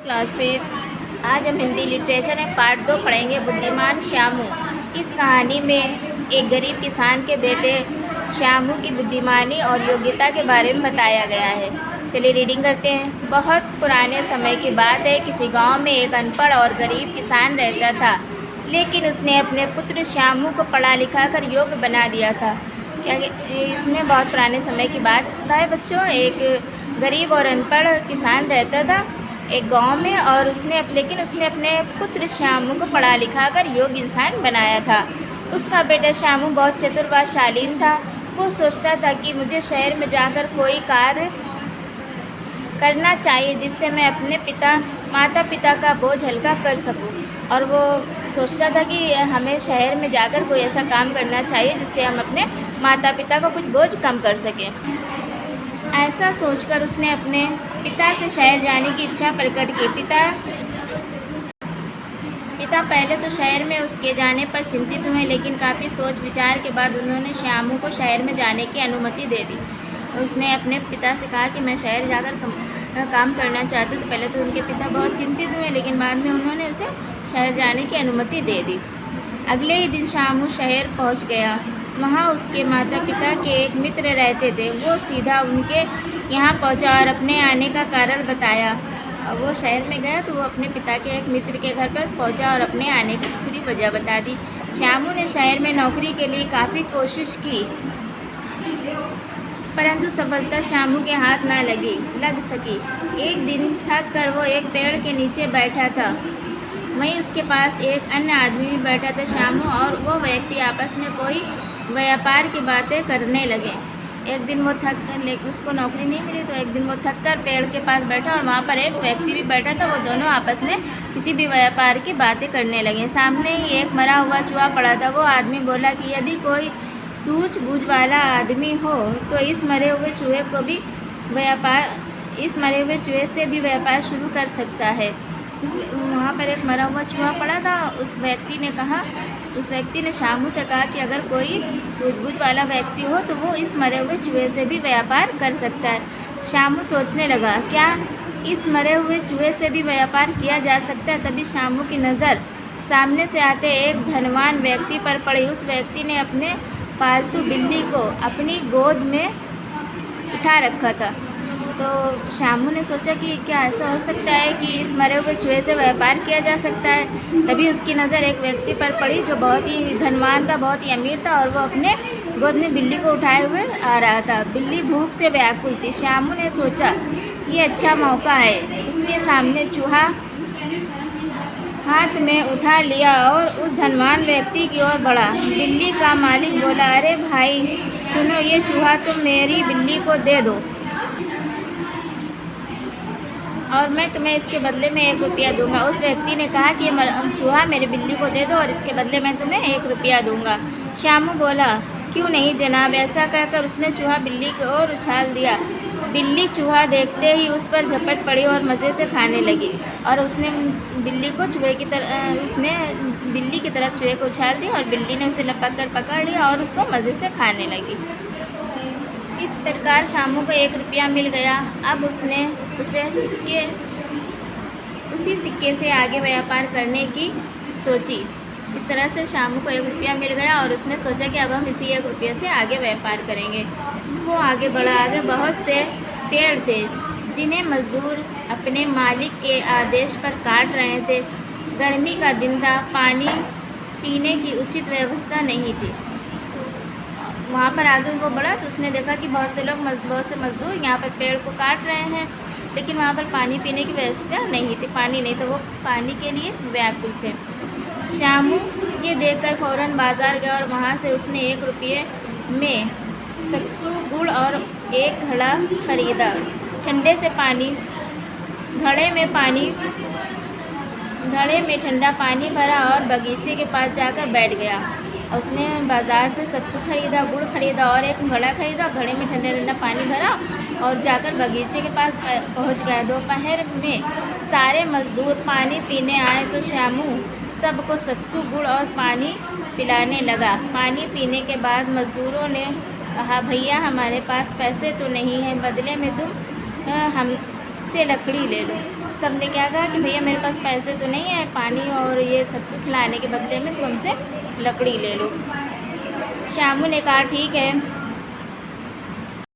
Class पे आज हम हिंदी लिटरेचर में पार्ट 2 पढ़ेंगे, बुद्धिमान श्यामू। इस कहानी में एक गरीब किसान के बेटे श्यामू की बुद्धिमानी और योग्यता के बारे में बताया गया है। चलिए रीडिंग करते हैं। बहुत पुराने समय की बात है। किसी गांव में एक अनपढ़ और गरीब किसान रहता था, लेकिन उसने अपने पुत्र श्यामू को पढ़ा लिखा कर योग्य बना दिया था। क्या इसमें बहुत पुराने समय की बात है बच्चों। एक गरीब और अनपढ़ किसान रहता था एक गांव में, और उसने अपने पुत्र श्यामू को पढ़ा लिखा कर योग्य इंसान बनाया था। उसका बेटा श्यामू बहुत चतुर व शालीन था। वो सोचता था कि मुझे शहर में जाकर कोई कार्य करना चाहिए जिससे मैं अपने माता पिता का बोझ हल्का कर सकूं। और वो सोचता था कि हमें शहर में जाकर कोई ऐसा काम करना चाहिए जिससे हम अपने माता पिता का कुछ बोझ कम कर सकें। ऐसा सोचकर उसने अपने पिता से शहर जाने की इच्छा प्रकट की। पिता पहले तो शहर में उसके जाने पर चिंतित हुए, लेकिन काफ़ी सोच विचार के बाद उन्होंने श्यामू को शहर में जाने की अनुमति दे दी। उसने अपने पिता से कहा कि मैं शहर जाकर काम करना चाहती हूँ। तो पहले तो उनके पिता बहुत चिंतित हुए, लेकिन बाद में उन्होंने उसे शहर जाने की अनुमति दे दी। अगले ही दिन श्यामू शहर पहुँच गया। वहाँ उसके माता पिता के एक मित्र रहते थे। वो सीधा उनके यहाँ पहुँचा और अपने आने का कारण बताया। और वो शहर में गया तो वो अपने पिता के एक मित्र के घर पर पहुँचा और अपने आने की पूरी वजह बता दी। श्यामू ने शहर में नौकरी के लिए काफ़ी कोशिश की, परंतु सफलता श्यामू के हाथ न लग सकी। एक दिन थक कर वो एक पेड़ के नीचे बैठा था। वहीं उसके पास एक अन्य आदमी भी बैठा था। श्यामू और वो व्यक्ति आपस में कोई व्यापार की बातें करने लगे। एक दिन वो थक कर, उसको नौकरी नहीं मिली, तो एक दिन वो थक कर पेड़ के पास बैठा और वहाँ पर एक व्यक्ति भी बैठा था। वो दोनों आपस में किसी भी व्यापार की बातें करने लगे। सामने ही एक मरा हुआ चूहा पड़ा था। वो आदमी बोला कि यदि कोई सूझबूझ वाला आदमी हो तो इस मरे हुए चूहे से भी व्यापार शुरू कर सकता है। वहाँ पर एक मरा हुआ चूहा पड़ा था। उस व्यक्ति ने श्यामू से कहा कि अगर कोई सूझबूझ वाला व्यक्ति हो तो वो इस मरे हुए चूहे से भी व्यापार कर सकता है। श्यामू सोचने लगा, क्या इस मरे हुए चूहे से भी व्यापार किया जा सकता है? तभी श्यामू की नज़र सामने से आते एक धनवान व्यक्ति पर पड़ी। उस व्यक्ति ने अपने पालतू बिल्ली को अपनी गोद में उठा रखा था। तो श्यामू ने सोचा कि क्या ऐसा हो सकता है कि इस मरे हुए चूहे से व्यापार किया जा सकता है। तभी उसकी नज़र एक व्यक्ति पर पड़ी जो बहुत ही धनवान था, बहुत ही अमीर था, और वो अपने गोद में बिल्ली को उठाए हुए आ रहा था। बिल्ली भूख से व्याकुल थी। श्यामू ने सोचा ये अच्छा मौका है। उसके सामने चूहा हाथ में उठा लिया और उस धनवान व्यक्ति की ओर बढ़ा। बिल्ली का मालिक बोला, अरे भाई सुनो, ये चूहा तुम मेरी बिल्ली को दे दो और मैं तुम्हें इसके बदले में 1 रुपया दूंगा। उस व्यक्ति ने कहा कि चूहा मेरी बिल्ली को दे दो और इसके बदले मैं तुम्हें 1 रुपया दूंगा। श्यामू बोला, क्यों नहीं जनाब। ऐसा कहकर उसने चूहा बिल्ली की ओर उछाल दिया। बिल्ली चूहा देखते ही उस पर झपट पड़ी और मज़े से खाने लगी, और उसने बिल्ली की तरफ चूहे को उछाल दिया और बिल्ली ने उसे लपक कर पकड़ लिया और उसको मज़े से खाने लगी। इस प्रकार श्यामू को 1 रुपया मिल गया। अब उसने उसी सिक्के से आगे व्यापार करने की सोची। इस तरह से श्यामू को 1 रुपया मिल गया और उसने सोचा कि अब हम इसी 1 रुपये से आगे व्यापार करेंगे। वो आगे बढ़ा। आगे बहुत से पेड़ थे जिन्हें मजदूर अपने मालिक के आदेश पर काट रहे थे। गर्मी का दिन था, पानी पीने की उचित व्यवस्था नहीं थी। वहाँ पर आगे वो बढ़ा तो उसने देखा कि बहुत से मजदूर यहाँ पर पेड़ को काट रहे हैं, लेकिन वहाँ पर पानी पीने की व्यवस्था नहीं थी। पानी नहीं, तो वो पानी के लिए व्याकुल थे। श्यामू ये देखकर फौरन बाज़ार गया और वहाँ से उसने 1 रुपये में सत्तू, गुड़ और एक घड़ा खरीदा। घड़े में ठंडा पानी भरा और बगीचे के पास जाकर बैठ गया। उसने बाज़ार से सत्तू खरीदा, गुड़ खरीदा और एक घड़ा खरीदा। घड़े में ठंडा पानी भरा और जाकर बगीचे के पास पहुंच गया। दोपहर में सारे मजदूर पानी पीने आए तो श्यामू सबको सत्तू, गुड़ और पानी पिलाने लगा। पानी पीने के बाद मजदूरों ने कहा, भैया हमारे पास पैसे तो नहीं हैं, बदले में तुम हमसे लकड़ी ले लो। सब ने क्या कहा कि भैया मेरे पास पैसे तो नहीं है, पानी और ये सत्तू खिलाने के बदले में तुम हमसे लकड़ी ले लो। श्यामू ने कहा ठीक है,